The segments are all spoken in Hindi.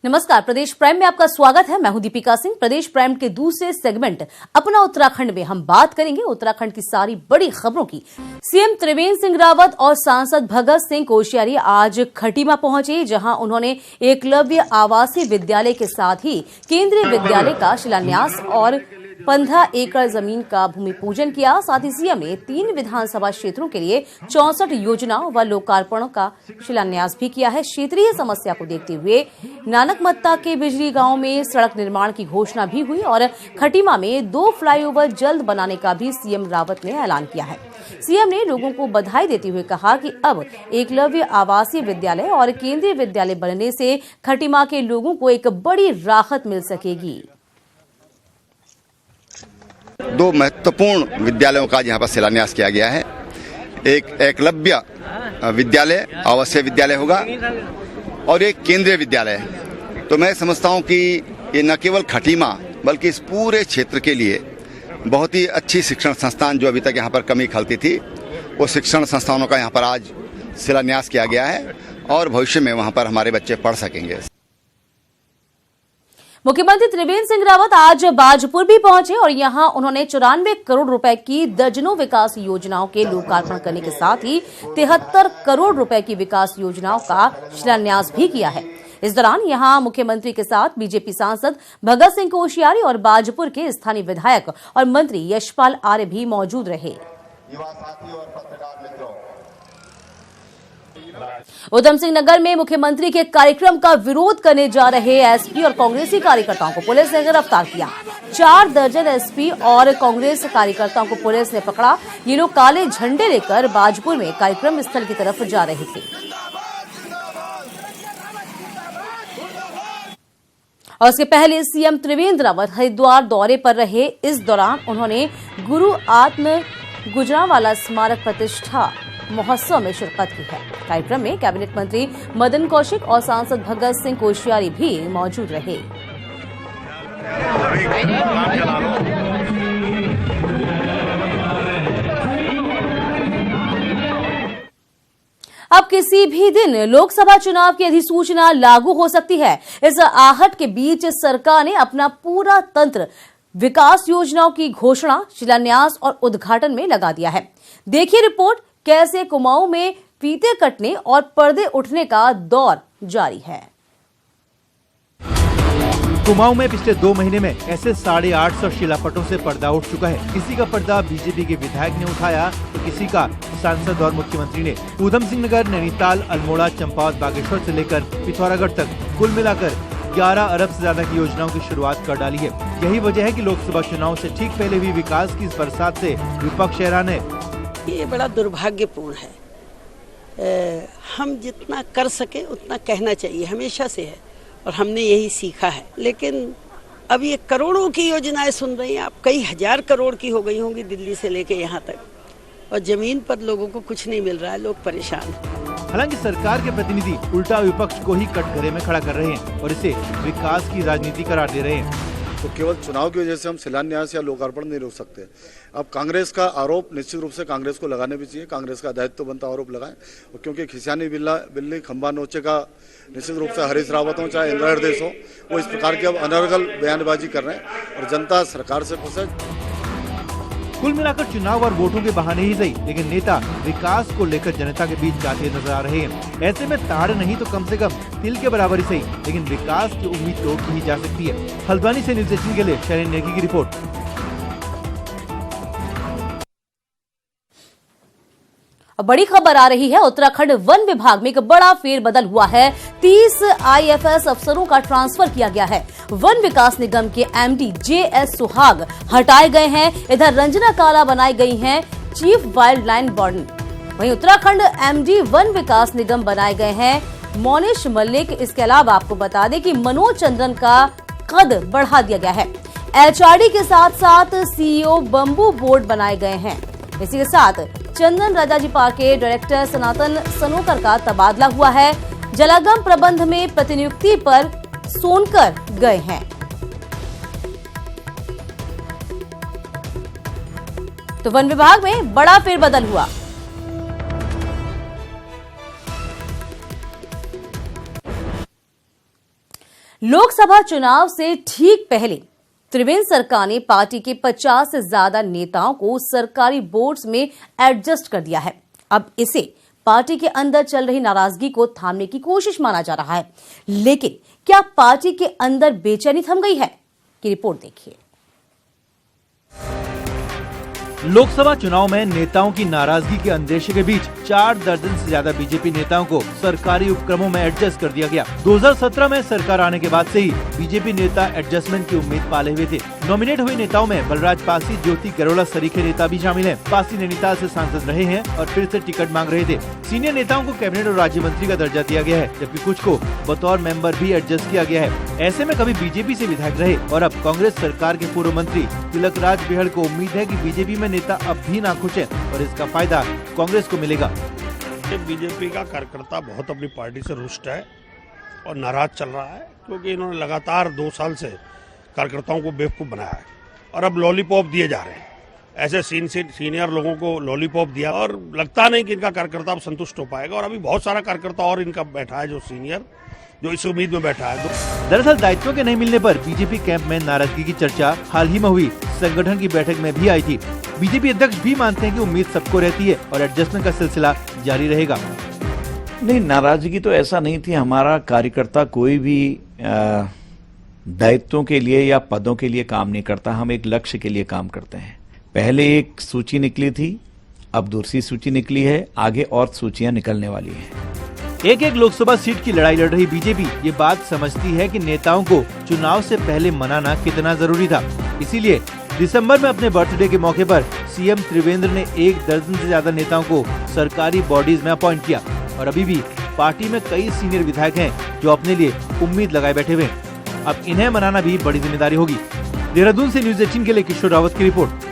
नमस्कार, प्रदेश प्राइम में आपका स्वागत है। मैं हूं दीपिका सिंह। प्रदेश प्राइम के दूसरे सेगमेंट अपना उत्तराखंड में हम बात करेंगे उत्तराखंड की सारी बड़ी खबरों की। सीएम त्रिवेंद्र सिंह रावत और सांसद भगत सिंह कोश्यारी आज खटीमा पहुंचे, जहां उन्होंने एकलव्य आवासीय विद्यालय के साथ ही केंद्रीय विद्यालय का शिलान्यास और 15 एकड़ जमीन का भूमि पूजन किया। साथ ही सीएम ने 3 विधानसभा क्षेत्रों के लिए 64 योजनाओं व लोकार्पणों का शिलान्यास भी किया है। क्षेत्रीय समस्या को देखते हुए नानकमत्ता के बिजली गांव में सड़क निर्माण की घोषणा भी हुई और खटीमा में 2 फ्लाईओवर जल्द बनाने का भी सीएम रावत ने ऐलान किया है। सीएम ने लोगों को बधाई देते हुए कहा कि अब एकलव्य आवासीय विद्यालय और केंद्रीय विद्यालय बनने से खटीमा के लोगों को एक बड़ी राहत मिल सकेगी। 2 महत्वपूर्ण विद्यालयों का यहाँ पर शिलान्यास किया गया है। एक एकलव्य विद्यालय आवासीय विद्यालय होगा और एक केंद्रीय विद्यालय। तो मैं समझता हूँ कि ये न केवल खटीमा बल्कि इस पूरे क्षेत्र के लिए बहुत ही अच्छी शिक्षण संस्थान, जो अभी तक यहाँ पर कमी खलती थी, वो शिक्षण संस्थानों का यहाँ पर आज शिलान्यास किया गया है और भविष्य में वहाँ पर हमारे बच्चे पढ़ सकेंगे। मुख्यमंत्री त्रिवेंद्र सिंह रावत आज बाजपुर भी पहुंचे और यहां उन्होंने 94 करोड़ रुपए की दर्जनों विकास योजनाओं के लोकार्पण करने के साथ ही 73 करोड़ रुपए की विकास योजनाओं का शिलान्यास भी किया है। इस दौरान यहां मुख्यमंत्री के साथ बीजेपी सांसद भगत सिंह कोश्यारी और बाजपुर के स्थानीय विधायक और मंत्री यशपाल आर्य भी मौजूद रहे। उधम सिंह नगर में मुख्यमंत्री के कार्यक्रम का विरोध करने जा रहे एसपी और कांग्रेसी कार्यकर्ताओं को पुलिस ने गिरफ्तार किया। 4 दर्जन एसपी और कांग्रेस कार्यकर्ताओं को पुलिस ने पकड़ा। ये लोग काले झंडे लेकर बाजपुर में कार्यक्रम स्थल की तरफ जा रहे थे और उसके पहले सीएम त्रिवेंद्र रावत हरिद्वार दौरे पर रहे। इस दौरान उन्होंने गुरु आत्म गुजरांवाला स्मारक प्रतिष्ठा महोत्सव में शिरकत की है। कार्यक्रम में कैबिनेट मंत्री मदन कौशिक और सांसद भगत सिंह कोश्यारी भी मौजूद रहे। अब किसी भी दिन लोकसभा चुनाव की अधिसूचना लागू हो सकती है। इस आहट के बीच सरकार ने अपना पूरा तंत्र विकास योजनाओं की घोषणा, शिलान्यास और उद्घाटन में लगा दिया है। देखिए रिपोर्ट, कैसे कुमाऊं में फीते कटने और पर्दे उठने का दौर जारी है। कुमाऊं में पिछले 2 महीने में ऐसे 850 शिलापटों से पर्दा उठ चुका है। किसी का पर्दा बीजेपी के विधायक ने उठाया तो किसी का सांसद और मुख्यमंत्री ने। उधम सिंह नगर, नैनीताल, अल्मोड़ा, चंपावत, बागेश्वर से लेकर पिथौरागढ़ तक कुल मिलाकर 11 अरब से ज्यादा की योजनाओं की शुरुआत कर डाली है। यही वजह है कि लोकसभा चुनाव से ठीक पहले भी विकास की इस बरसात से विपक्ष हैरान है। ये बड़ा दुर्भाग्यपूर्ण है। हम जितना कर सके उतना कहना चाहिए, हमेशा से है और हमने यही सीखा है। लेकिन अब ये करोड़ों की योजनाएं सुन रही हैं आप, कई हजार करोड़ की हो गई होंगी दिल्ली से लेके यहाँ तक, और जमीन पर लोगों को कुछ नहीं मिल रहा है, लोग परेशान हैं। हालांकि सरकार के प्रतिनिधि उल्टा विपक्ष को ही कटघरे में खड़ा कर रहे हैं और इसे विकास की राजनीति करार दे रहे हैं। तो केवल चुनाव की वजह से हम शिलान्यास या लोकार्पण नहीं रोक सकते। अब कांग्रेस का आरोप निश्चित रूप से कांग्रेस को लगाने भी चाहिए। कांग्रेस का दायित्व बनता आरोप लगाएं, क्योंकि खिसियानी बिल्ली खंबा नोचे का निश्चित रूप से हरीश रावत हो चाहे इंदिरा हृदय हो, वो इस प्रकार की अब अनर्गल बयानबाजी कर रहे हैं और जनता सरकार से खुश है। कुल मिलाकर चुनाव और वोटों के बहाने ही सही, लेकिन नेता विकास को लेकर जनता के बीच जाते नजर आ रहे हैं। ऐसे में ताड़ नहीं तो कम से कम तिल के बराबर ही सही, लेकिन विकास की उम्मीद तोड़ ही जा सकती है। हल्द्वानी से न्यूज़ 18 के लिए शरण नेगी की रिपोर्ट। बड़ी खबर आ रही है, उत्तराखंड वन विभाग में एक बड़ा फेरबदल हुआ है। 30 आईएफएस अफसरों का ट्रांसफर किया गया है। वन विकास निगम के एमडी जेएस सुहाग हटाए गए हैं। इधर रंजना काला बनाई गई हैं चीफ वाइल्ड लाइन वार्डन। वहीं उत्तराखंड एमडी वन विकास निगम बनाए गए हैं मोनिश मल्लिक। इसके अलावा आपको बता दें कि मनोज चंद्रन का कद बढ़ा दिया गया है। एचआरडी के साथ साथ सीईओ बंबू बोर्ड बनाए गए हैं। इसी के साथ चंदन राजाजी पार्क के डायरेक्टर सनातन सनोकर का तबादला हुआ है। जलागम प्रबंध में प्रतिनियुक्ति पर सोनकर गए हैं। तो वन विभाग में बड़ा फेरबदल हुआ। लोकसभा चुनाव से ठीक पहले त्रिवेंद्र सरकार ने पार्टी के 50 से ज्यादा नेताओं को सरकारी बोर्ड्स में एडजस्ट कर दिया है। अब इसे पार्टी के अंदर चल रही नाराजगी को थामने की कोशिश माना जा रहा है। लेकिन क्या पार्टी के अंदर बेचैनी थम गई है? की रिपोर्ट देखिए। लोकसभा चुनाव में नेताओं की नाराजगी के अंदेशे के बीच 4 दर्जन से ज्यादा बीजेपी नेताओं को सरकारी उपक्रमों में एडजस्ट कर दिया गया। 2017 में सरकार आने के बाद से ही बीजेपी नेता एडजस्टमेंट की उम्मीद पाले हुए थे। नॉमिनेट हुए नेताओं में बलराज पासी, ज्योति गरोला सरीखे नेता भी शामिल हैं। पासी नैनीताल से सांसद रहे हैं और फिर से टिकट मांग रहे थे। सीनियर नेताओं को कैबिनेट और राज्य मंत्री का दर्जा दिया गया है, जबकि कुछ को बतौर मेंबर भी एडजस्ट किया गया है। ऐसे में कभी बीजेपी से विधायक रहे और अब कांग्रेस सरकार के पूर्व मंत्री तिलकराज बेहड़ को उम्मीद है कि बीजेपी में नेता अब भी ना खुश है और इसका फायदा कांग्रेस को मिलेगा। बीजेपी का कार्यकर्ता बहुत अपनी पार्टी से रुष्ट है और नाराज चल रहा है, क्योंकि इन्होंने लगातार 2 साल से कार्यकर्ताओं को बेवकूफ बनाया है और अब लॉलीपॉप दिए जा रहे हैं। ऐसे सीनियर लोगों को लॉलीपॉप दिया और लगता नहीं कि इनका कार्यकर्ता अब संतुष्ट हो पाएगा। और अभी बहुत सारा कार्यकर्ता और इनका बैठा है जो सीनियर, जो इस उम्मीद में बैठा है। दरअसल दायित्वों के नहीं मिलने पर बीजेपी कैंप में नाराजगी की चर्चा हाल ही में हुई संगठन की बैठक में भी आई थी। बीजेपी अध्यक्ष भी मानते हैं कि उम्मीद सबको रहती है और एडजस्टमेंट का सिलसिला जारी रहेगा। नहीं, नाराजगी तो ऐसा नहीं थी। हमारा कार्यकर्ता कोई भी दायित्वों के लिए या पदों के लिए काम नहीं करता, हम एक लक्ष्य के लिए काम करते हैं। पहले एक सूची निकली थी, अब दूसरी सूची निकली है, आगे और सूचियां निकलने वाली हैं। एक लोकसभा सीट की लड़ाई लड़ रही बीजेपी ये बात समझती है कि नेताओं को चुनाव से पहले मनाना कितना जरूरी था। इसीलिए दिसंबर में अपने बर्थडे के मौके पर सीएम त्रिवेंद्र ने 1 दर्जन से ज्यादा नेताओं को सरकारी बॉडीज में अपॉइंट किया और अभी भी पार्टी में कई सीनियर विधायक हैं जो अपने लिए उम्मीद लगाए बैठे हुए हैं। अब इन्हें मनाना भी बड़ी जिम्मेदारी होगी। देहरादून से न्यूज़ 18 के लिए किशोर रावत की रिपोर्ट।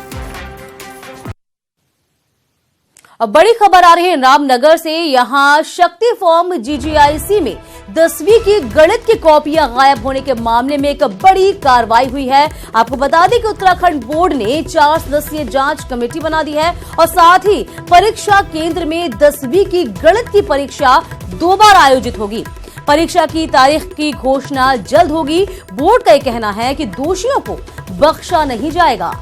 अब बड़ी खबर आ रही है रामनगर से। यहां शक्ति फॉर्म जीजीआईसी में 10वीं की गणित की कॉपियां गायब होने के मामले में एक बड़ी कार्रवाई हुई है। आपको बता दें कि उत्तराखंड बोर्ड ने 4 सदस्यीय जांच कमेटी बना दी है और साथ ही परीक्षा केंद्र में 10वीं की गणित की परीक्षा 2 बार आयोजित होगी। परीक्षा की तारीख की घोषणा जल्द होगी। बोर्ड का यह कहना है कि दोषियों को बख्शा नहीं जाएगा।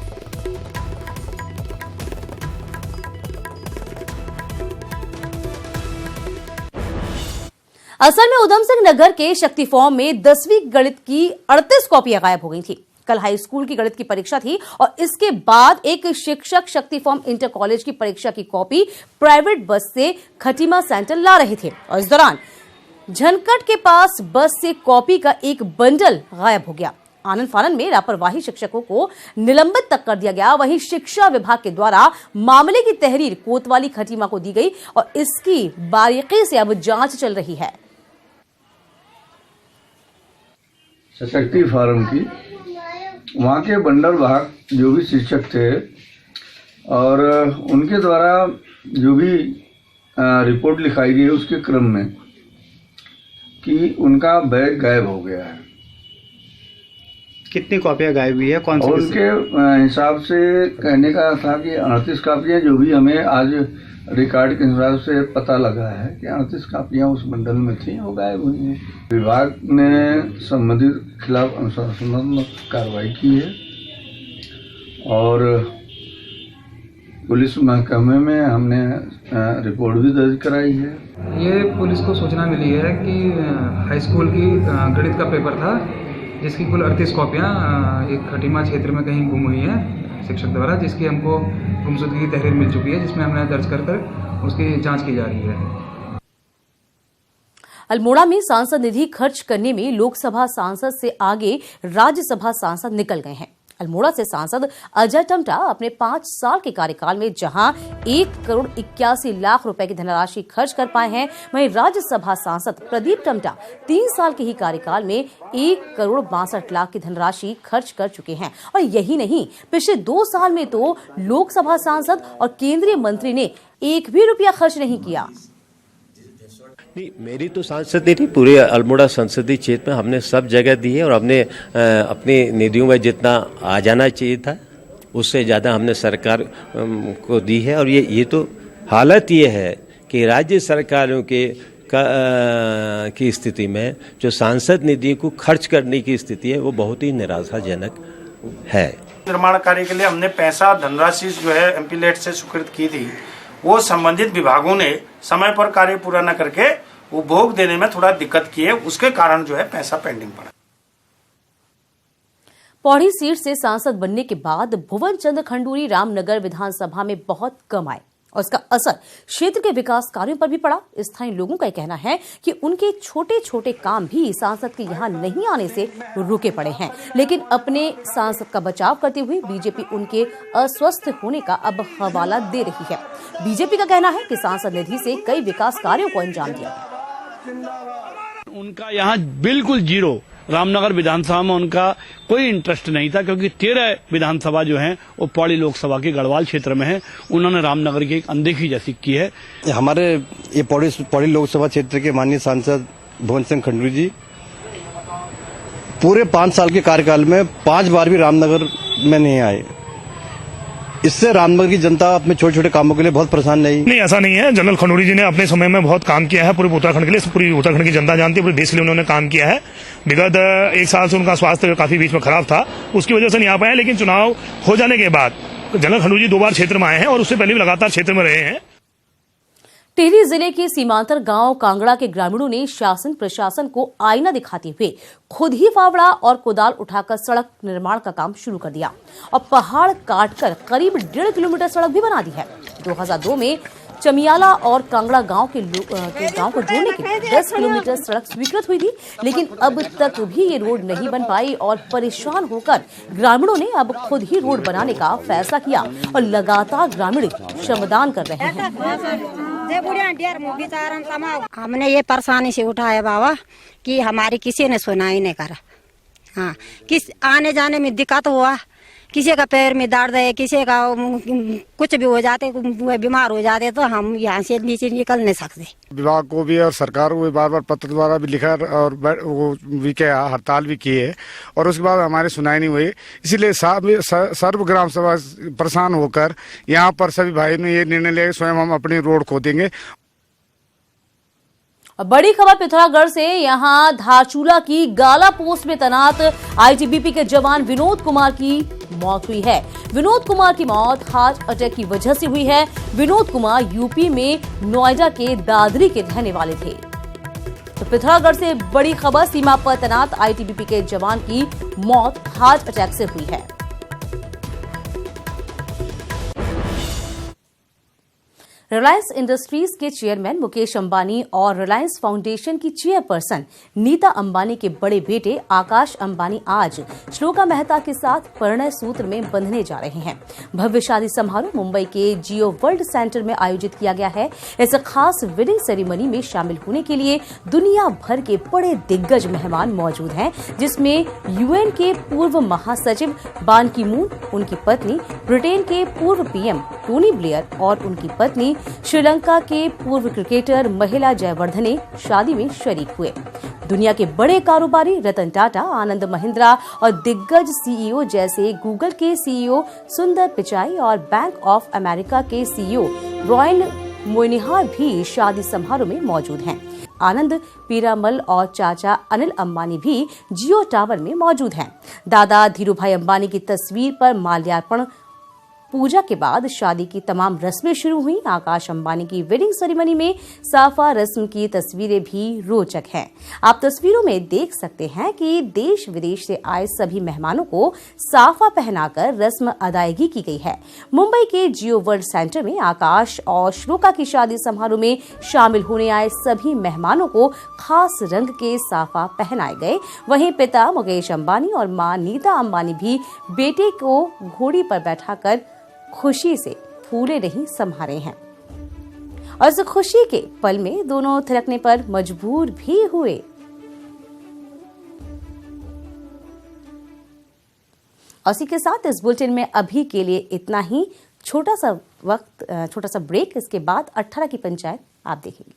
असल में उधम सिंह नगर के शक्ति फॉर्म में 10वीं गणित की 38 कॉपियां गायब हो गई थी। कल हाई स्कूल की गणित की परीक्षा थी और इसके बाद एक शिक्षक शक्ति फॉर्म इंटर कॉलेज की परीक्षा की कॉपी प्राइवेट बस से खटीमा सेंटर ला रहे थे और इस दौरान झनकट के पास बस से कॉपी का एक बंडल गायब हो गया। आनंद फानन में लापरवाही शिक्षकों को निलंबित तक कर दिया गया। वहीं शिक्षा विभाग के द्वारा मामले की तहरीर कोतवाली खटीमा को दी गई और इसकी बारीकी से अब जांच चल रही है। शक्ति फार्म की वहाँ के बंडल भाग जो भी शिक्षक थे और उनके द्वारा जो भी रिपोर्ट लिखाई गई उसके क्रम में कि उनका बैग गायब हो गया है। कितनी कॉपियां गायब हुई है? कौन सी? उनके हिसाब से कहने का था कि 38 कॉपियां, जो भी हमें आज रिकॉर्ड के हिसाब से पता लगा है कि 38 कॉपियां उस बंडल में थी, वो गायब हुई हैं। विभाग ने संबंधित खिलाफ अनुशासनात्मक कार्रवाई की है और पुलिस महकमे में हमने रिपोर्ट भी दर्ज कराई है। ये पुलिस को सूचना मिली है कि हाई स्कूल की गणित का पेपर था जिसकी कुल 38 कॉपियाँ एक खटीमा क्षेत्र में कहीं गुम हुई हैं शिक्षक द्वारा, जिसकी हमको गुमशुदगी की तहरीर मिल चुकी है, जिसमें हमने दर्ज कर उसकी जांच की जा रही है। अल्मोड़ा में सांसद निधि खर्च करने में लोकसभा सांसद से आगे राज्यसभा सांसद निकल गए हैं। अल्मोड़ा से सांसद अजय टमटा अपने 5 साल के कार्यकाल में जहां 1,81,00,000 रुपए की धनराशि खर्च कर पाए हैं, वहीं राज्यसभा सांसद प्रदीप टमटा 3 साल के ही कार्यकाल में 1,62,00,000 की धनराशि खर्च कर चुके हैं। और यही नहीं, पिछले 2 साल में तो लोकसभा सांसद और केंद्रीय मंत्री ने 1 भी रुपया खर्च नहीं किया। नहीं, मेरी तो सांसद नहीं थी, पूरे अल्मोड़ा संसदीय क्षेत्र में हमने सब जगह दी है और हमने अपनी निधियों में जितना आ जाना चाहिए था उससे ज़्यादा हमने सरकार को दी है। और ये तो हालत ये है कि राज्य सरकारों के की स्थिति में जो सांसद निधि को खर्च करने की स्थिति है वो बहुत ही निराशाजनक है। निर्माण कार्य के लिए हमने पैसा धनराशि जो है एमपीलेट से स्वीकृत की थी, वो संबंधित विभागों ने समय पर कार्य पूरा न करके उपभोग देने में थोड़ा दिक्कत की है, उसके कारण जो है पैसा पेंडिंग पड़ा। पौड़ी सीट से सांसद बनने के बाद भुवन चंद्र खंडूरी रामनगर विधानसभा में बहुत कम आए और इसका असर क्षेत्र के विकास कार्यों पर भी पड़ा। स्थानीय लोगों का कहना है कि उनके छोटे छोटे काम भी सांसद के यहां नहीं आने से रुके पड़े हैं, लेकिन अपने सांसद का बचाव करते हुए बीजेपी उनके अस्वस्थ होने का अब हवाला दे रही है। बीजेपी का कहना है कि सांसद निधि से कई विकास कार्यों को अंजाम दिया गया। उनका यहाँ बिल्कुल जीरो, रामनगर विधानसभा में उनका कोई इंटरेस्ट नहीं था, क्योंकि 13 विधानसभा जो है वो पौड़ी लोकसभा के गढ़वाल क्षेत्र में है। उन्होंने रामनगर की एक अनदेखी जैसी की है। हमारे ये पौड़ी लोकसभा क्षेत्र के माननीय सांसद भुवन सिंह खंडूरी जी पूरे 5 साल के कार्यकाल में 5 बार भी रामनगर में नहीं आए। इससे रामनगर की जनता अपने छोटे छोटे कामों के लिए बहुत परेशान नहीं, ऐसा नहीं है। जनरल खंडूरी जी ने अपने समय में बहुत काम किया है पूरे उत्तराखंड के लिए, पूरी उत्तराखंड की जनता जानती है, पूरे देश के लिए उन्होंने काम किया है। विगत 1 साल से उनका स्वास्थ्य काफी बीच में खराब था, उसकी वजह से नहीं आ पाए, लेकिन चुनाव हो जाने के बाद जनरल खंडूरी जी 2 बार क्षेत्र में आए हैं और उससे पहले भी लगातार क्षेत्र में रहे हैं। टिहरी जिले के सीमांतर गांव कांगड़ा के ग्रामीणों ने शासन प्रशासन को आईना दिखाते हुए खुद ही फावड़ा और कुदाल उठाकर सड़क निर्माण का काम शुरू कर दिया और पहाड़ काटकर करीब 1.5 किलोमीटर सड़क भी बना दी है। 2002 में चमियाला और कांगड़ा गांव के गांव को जोड़ने के लिए 10 किलोमीटर सड़क स्वीकृत हुई थी, लेकिन अब तक भी ये रोड नहीं बन पाई और परेशान होकर ग्रामीणों ने अब खुद ही रोड बनाने का फैसला किया और लगातार ग्रामीण श्रमदान कर रहे हैं। हमने ये परेशानी से उठाया बाबा कि हमारी किसी ने सुनाई नहीं करा। हाँ, किस आने जाने में दिक्कत हुआ, किसी का पैर में दर्द है, किसी का कुछ भी हो जाते, बीमार हो जाते, तो हम यहाँ से नीचे निकल नहीं सकते। विभाग को भी और सरकार को भी बार-बार पत्र द्वारा भी लिखा और वो भी किया, हड़ताल भी किए और उसके बाद हमारी सुनाई नहीं हुई। इसीलिए सर्व ग्राम सभा परेशान होकर यहाँ पर सभी भाई ने ये निर्णय लिया स्वयं हम अपनी रोड खोदेंगे। बड़ी खबर पिथौरागढ़ से, यहां धारचूला की गाला पोस्ट में तैनात आईटीबीपी के जवान विनोद कुमार की मौत हुई है। विनोद कुमार की मौत हार्ट अटैक की वजह से हुई है। विनोद कुमार यूपी में नोएडा के दादरी के रहने वाले थे। तो पिथौरागढ़ से बड़ी खबर, सीमा पर तैनात आईटीबीपी के जवान की मौत हार्ट अटैक से हुई है। रिलायंस इंडस्ट्रीज के चेयरमैन मुकेश अंबानी और रिलायंस फाउंडेशन की चेयरपर्सन नीता अंबानी के बड़े बेटे आकाश अंबानी आज श्लोका मेहता के साथ परिणय सूत्र में बंधने जा रहे हैं। भव्य शादी समारोह मुंबई के जियो वर्ल्ड सेंटर में आयोजित किया गया है। इस खास वेडिंग सेरेमनी में शामिल होने के लिए दुनिया भर के बड़े दिग्गज मेहमान मौजूद हैं, जिसमें यूएन के पूर्व महासचिव बान की मून, उनकी पत्नी, ब्रिटेन के पूर्व पीएम टोनी ब्लेयर और उनकी पत्नी, श्रीलंका के पूर्व क्रिकेटर महिला जयवर्धने शादी में शरीक हुए। दुनिया के बड़े कारोबारी रतन टाटा, आनंद महिंद्रा और दिग्गज सीईओ जैसे गूगल के सीईओ सुंदर पिचाई और बैंक ऑफ अमेरिका के सीईओ रॉयल मोइनिहार भी शादी समारोह में मौजूद हैं। आनंद पीरामल और चाचा अनिल अंबानी भी जियो टावर में मौजूद हैं। दादा धीरूभाई अंबानी की तस्वीर पर माल्यार्पण पूजा के बाद शादी की तमाम रस्में शुरू हुई। आकाश अंबानी की वेडिंग सेरेमनी में साफा रस्म की तस्वीरें भी रोचक हैं। आप तस्वीरों में देख सकते हैं कि देश विदेश से आए सभी मेहमानों को साफा पहनाकर रस्म अदायगी की गई है। मुंबई के जियो वर्ल्ड सेंटर में आकाश और श्लोका की शादी समारोह में शामिल होने आए सभी मेहमानों को खास रंग के साफा पहनाए गए। वहीं पिता मुकेश अंबानी और मां नीता अंबानी भी बेटे को घोड़ी पर बैठाकर खुशी से फूले नहीं संभारे हैं और इस खुशी के पल में दोनों थिरकने पर मजबूर भी हुए। और इसी के साथ इस बुलेटिन में अभी के लिए इतना ही। छोटा सा ब्रेक, इसके बाद 18 की पंचायत आप देखेंगे।